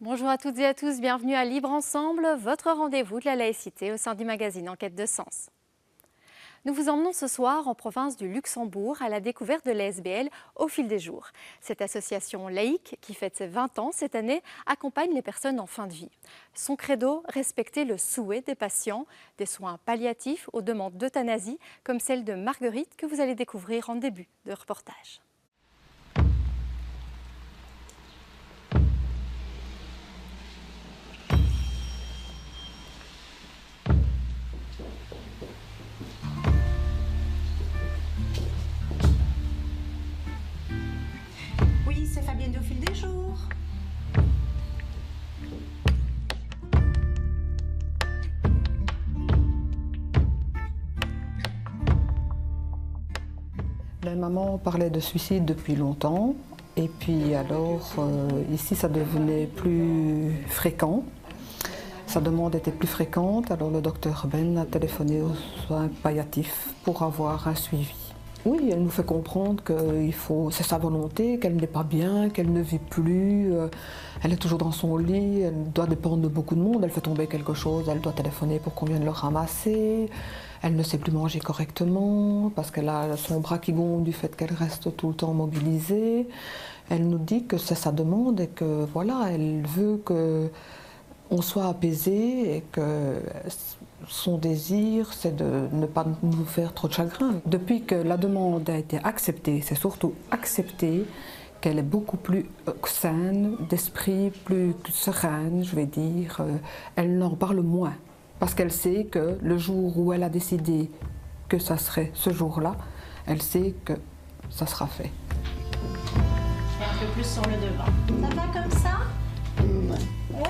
Bonjour à toutes et à tous, bienvenue à Libre Ensemble, votre rendez-vous de la laïcité au sein du magazine Enquête de Sens. Nous vous emmenons ce soir en province du Luxembourg à la découverte de l'ASBL au fil des jours. Cette association laïque, qui fête ses 20 ans cette année, accompagne les personnes en fin de vie. Son credo, respecter le souhait des patients, des soins palliatifs aux demandes d'euthanasie, comme celle de Marguerite que vous allez découvrir en début de reportage. C'est Fabienne au fil des jours. La maman parlait de suicide depuis longtemps et puis alors ici ça devenait plus fréquent. Sa demande était plus fréquente, alors le docteur Ben a téléphoné aux soins palliatifs pour avoir un suivi. Oui, elle nous fait comprendre que c'est sa volonté, qu'elle n'est pas bien, qu'elle ne vit plus, elle est toujours dans son lit, elle doit dépendre de beaucoup de monde, elle fait tomber quelque chose, elle doit téléphoner pour qu'on vienne le ramasser, elle ne sait plus manger correctement parce qu'elle a son bras qui gonfle du fait qu'elle reste tout le temps mobilisée. Elle nous dit que c'est sa demande et que voilà, elle veut qu'on soit apaisé et que son désir, c'est de ne pas nous faire trop de chagrin. Depuis que la demande a été acceptée, c'est surtout accepté qu'elle est beaucoup plus saine d'esprit, plus sereine, je vais dire. Elle n'en parle moins parce qu'elle sait que le jour où elle a décidé que ça serait ce jour-là, elle sait que ça sera fait. Et un peu plus sur le devant. Ça va comme ça? Oui.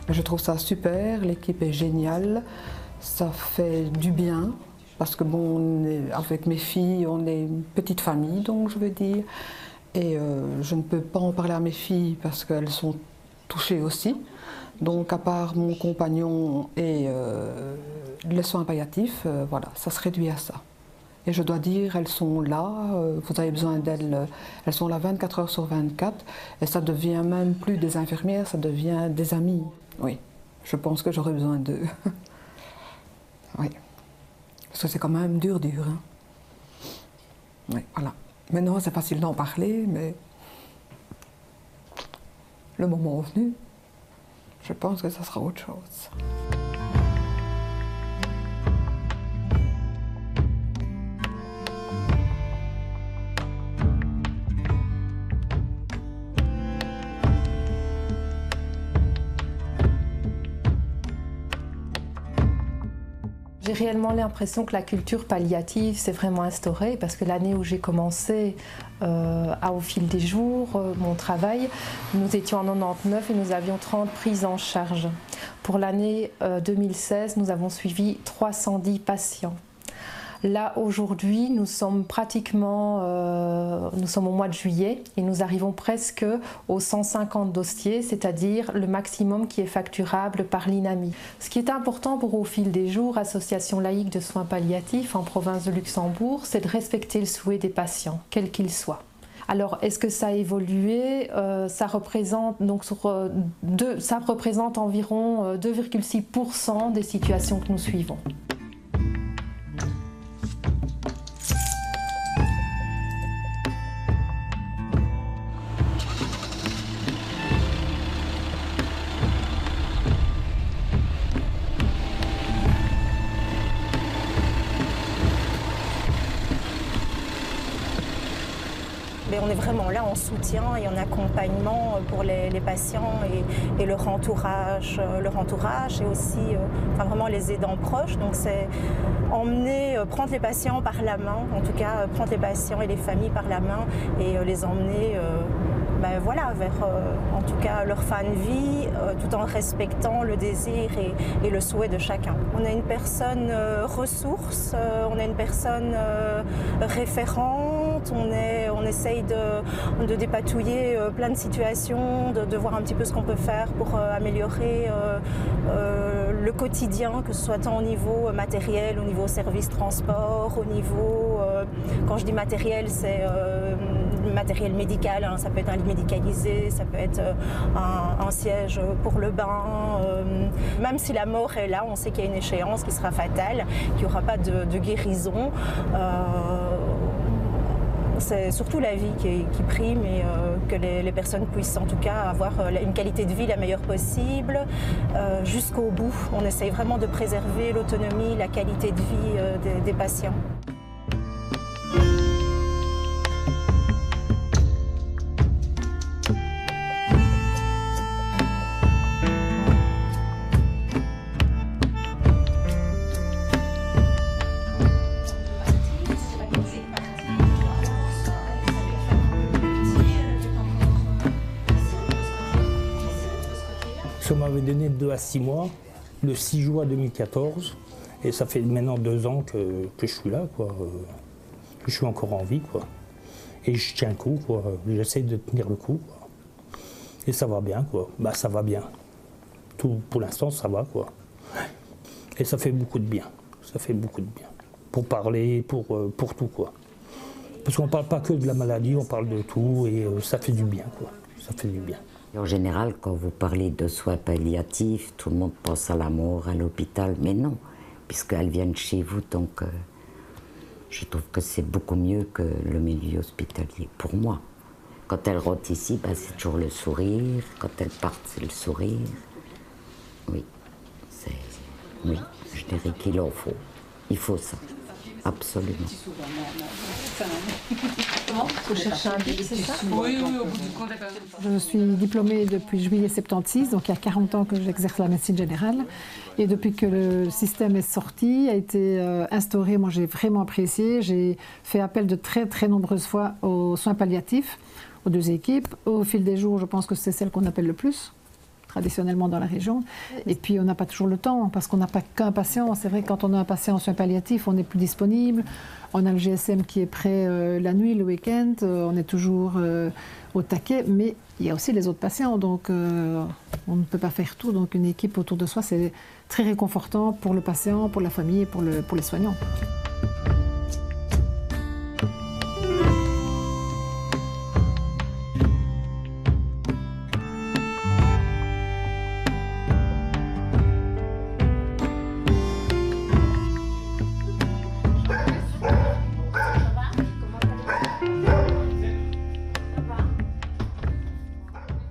Je trouve ça super, l'équipe est géniale, ça fait du bien, parce que bon, avec mes filles, on est une petite famille, donc je veux dire, et je ne peux pas en parler à mes filles parce qu'elles sont touchées aussi, donc à part mon compagnon et les soins palliatifs, voilà, ça se réduit à ça. Et je dois dire, elles sont là, vous avez besoin d'elles, elles sont là 24 heures sur 24, et ça devient même plus des infirmières, ça devient des amies. Oui, je pense que j'aurais besoin d'eux. Oui, parce que c'est quand même dur, hein. Oui, voilà. Maintenant, c'est facile d'en parler, mais le moment venu, je pense que ça sera autre chose. J'ai réellement l'impression que la culture palliative s'est vraiment instaurée parce que l'année où j'ai commencé au fil des jours, mon travail, nous étions en 99 et nous avions 30 prises en charge. Pour l'année 2016, nous avons suivi 310 patients. Là, aujourd'hui, nous sommes pratiquement, nous sommes au mois de juillet et nous arrivons presque aux 150 dossiers, c'est-à-dire le maximum qui est facturable par l'INAMI. Ce qui est important pour Au fil des jours, Association laïque de soins palliatifs en province de Luxembourg, c'est de respecter le souhait des patients, quel qu'il soit. Alors, est-ce que ça a évolué? Ça représente environ 2,6% des situations que nous suivons. On est vraiment là en soutien et en accompagnement pour les patients et leur entourage et aussi vraiment les aidants proches. Donc c'est emmener, prendre les patients par la main, en tout cas prendre les patients et les familles par la main et les emmener voilà, vers en tout cas leur fin de vie, tout en respectant le désir et le souhait de chacun. On a une personne ressource, on a une personne référente, on essaye de dépatouiller plein de situations, de voir un petit peu ce qu'on peut faire pour améliorer le quotidien, que ce soit tant au niveau matériel, au niveau service transport, au niveau, quand je dis matériel, c'est matériel médical, hein, ça peut être un lit médicalisé, ça peut être un siège pour le bain. Même si la mort est là, on sait qu'il y a une échéance qui sera fatale, qu'il n'y aura pas de guérison. C'est surtout la vie qui prime et que les personnes puissent en tout cas avoir une qualité de vie la meilleure possible jusqu'au bout. On essaye vraiment de préserver l'autonomie, la qualité de vie des patients. On m'avait donné 2 à 6 mois, le 6 juin 2014, et ça fait maintenant 2 ans que je suis là, quoi. Que je suis encore en vie, quoi. Et je tiens le coup, quoi. J'essaie de tenir le coup, quoi. Et ça va bien, quoi. Bah, ça va bien. Tout, pour l'instant, ça va, quoi. Et ça fait beaucoup de bien. Ça fait beaucoup de bien. Pour parler, pour tout, quoi. Parce qu'on ne parle pas que de la maladie, on parle de tout, et ça fait du bien, quoi. Ça fait du bien. En général, quand vous parlez de soins palliatifs, tout le monde pense à la mort, à l'hôpital, mais non, puisqu'elles viennent chez vous, donc je trouve que c'est beaucoup mieux que le milieu hospitalier, pour moi. Quand elles rentrent ici, ben, c'est toujours le sourire, quand elles partent, c'est le sourire. Oui, oui, je dirais qu'il en faut. Il faut ça, absolument. Vous cherchez un but, c'est ça? Oui, au bout du compte. Je suis diplômée depuis juillet 76, donc il y a 40 ans que j'exerce la médecine générale. Et depuis que le système est sorti, a été instauré, moi j'ai vraiment apprécié. J'ai fait appel de très nombreuses fois aux soins palliatifs, aux 2 équipes. Au fil des jours, je pense que c'est celle qu'on appelle le plus, traditionnellement dans la région. Et puis on n'a pas toujours le temps, parce qu'on n'a pas qu'un patient. C'est vrai que quand on a un patient en soins palliatifs, on n'est plus disponible. On a le GSM qui est prêt la nuit, le week-end. On est toujours au taquet. Mais il y a aussi les autres patients, donc on ne peut pas faire tout. Donc une équipe autour de soi, c'est très réconfortant pour le patient, pour la famille et pour les soignants.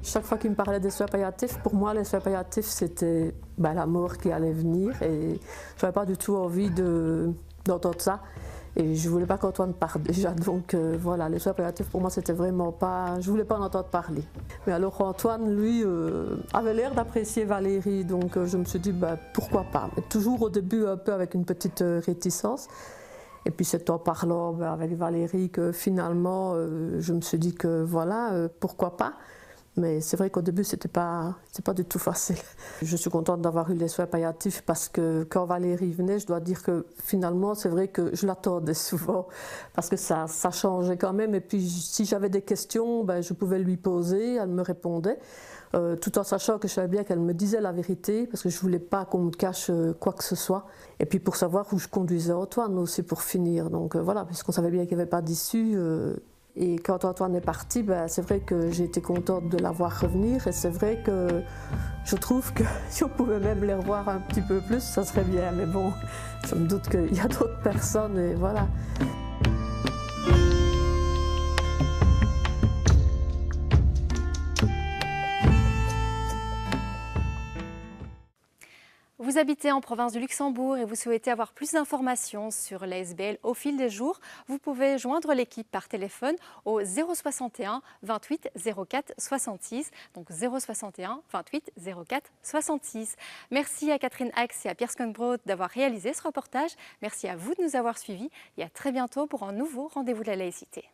Chaque fois qu'il me parlait des soins palliatifs, pour moi, les soins palliatifs, c'était la mort qui allait venir. Et je n'avais pas du tout envie d'entendre ça. Et je ne voulais pas qu'Antoine parte déjà. Donc voilà, les soins palliatifs, pour moi, c'était vraiment pas... Je ne voulais pas en entendre parler. Mais alors Antoine, lui, avait l'air d'apprécier Valérie. Donc je me suis dit, pourquoi pas. Mais toujours au début, un peu avec une petite réticence. Et puis c'est en parlant avec Valérie que finalement, je me suis dit que voilà, pourquoi pas. Mais c'est vrai qu'au début, c'est pas du tout facile. Je suis contente d'avoir eu les soins palliatifs parce que quand Valérie venait, je dois dire que finalement, c'est vrai que je l'attendais souvent parce que ça changeait quand même. Et puis, si j'avais des questions, je pouvais lui poser, elle me répondait, tout en sachant que je savais bien qu'elle me disait la vérité parce que je ne voulais pas qu'on me cache quoi que ce soit. Et puis pour savoir où je conduisais Antoine aussi pour finir. Donc voilà, puisqu'on savait bien qu'il n'y avait pas d'issue. Et quand Antoine est parti, c'est vrai que j'ai été contente de la voir revenir. Et c'est vrai que je trouve que si on pouvait même les revoir un petit peu plus, ça serait bien. Mais bon, je me doute qu'il y a d'autres personnes et voilà. Vous habitez en province du Luxembourg et vous souhaitez avoir plus d'informations sur l'ASBL au fil des jours, vous pouvez joindre l'équipe par téléphone au 061 28 04 66, donc 061 28 04 66. Merci à Catherine Ax et à Pierre Skundbrod d'avoir réalisé ce reportage. Merci à vous de nous avoir suivis et à très bientôt pour un nouveau rendez-vous de la laïcité.